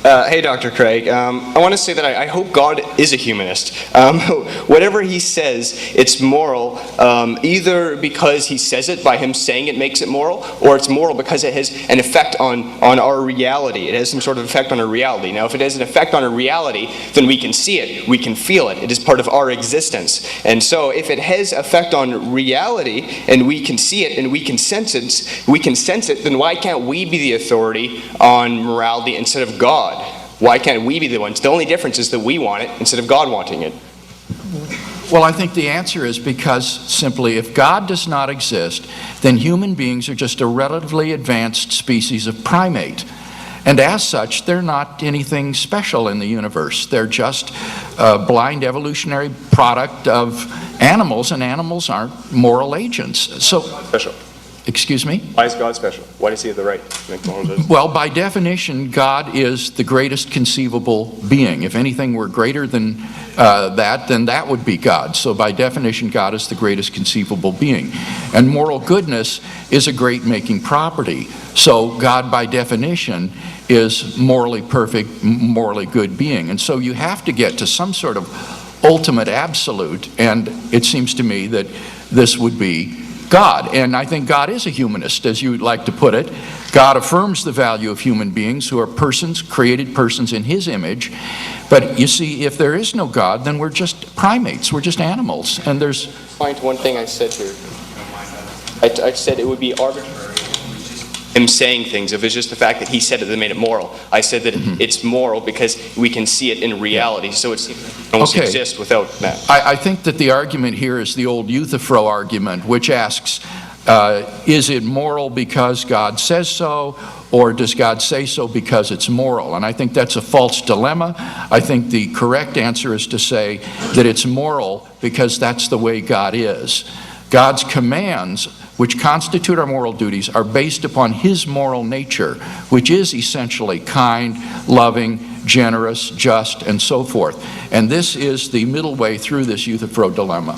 Hey, Dr. Craig. I want to say that I hope God is a humanist. Whatever he says, it's moral, either because he says it by him saying it makes it moral, or it's moral because it has an effect on our reality. It has some sort of effect on our reality. Now, if it has an effect on our reality, then we can see it, we can feel it. It is part of our existence. And so, if it has effect on reality, and we can see it, and we can sense it, then why can't we be the authority on morality instead of God? Why can't we be the ones? The only difference is that we want it instead of God wanting it. Well, I think the answer is because simply if God does not exist, then human beings are just a relatively advanced species of primate. And as such, they're not anything special in the universe. They're just a blind evolutionary product of animals, and animals aren't moral agents. So, Special. excuse me? Why is God special? Why does he have the right to make moral? Well, by definition, God is the greatest conceivable being. If anything were greater than that, then that would be God. So by definition, God is the greatest conceivable being. And moral goodness is a great-making property. So God, by definition, is morally perfect, morally good being. And so you have to get to some sort of ultimate absolute, and it seems to me that this would be God. And I think God is a humanist, as you would like to put it. God affirms the value of human beings who are persons, created persons in his image. But you see, if there is no God, then we're just primates, we're just animals. And there's... Find one thing I said here. I said it would be arbitrary him saying things if it's just the fact that he said it that made it moral. I said that it's moral because we can see it in reality, so it almost exists without that. I think that the argument here is the old Euthyphro argument, which asks, is it moral because God says so, or does God say so because it's moral? And I think that's a false dilemma. I think the correct answer is to say that it's moral because that's the way God is. God's commands, which constitute our moral duties, are based upon his moral nature, which is essentially kind, loving, generous, just, and so forth. And this is the middle way through this Euthyphro dilemma.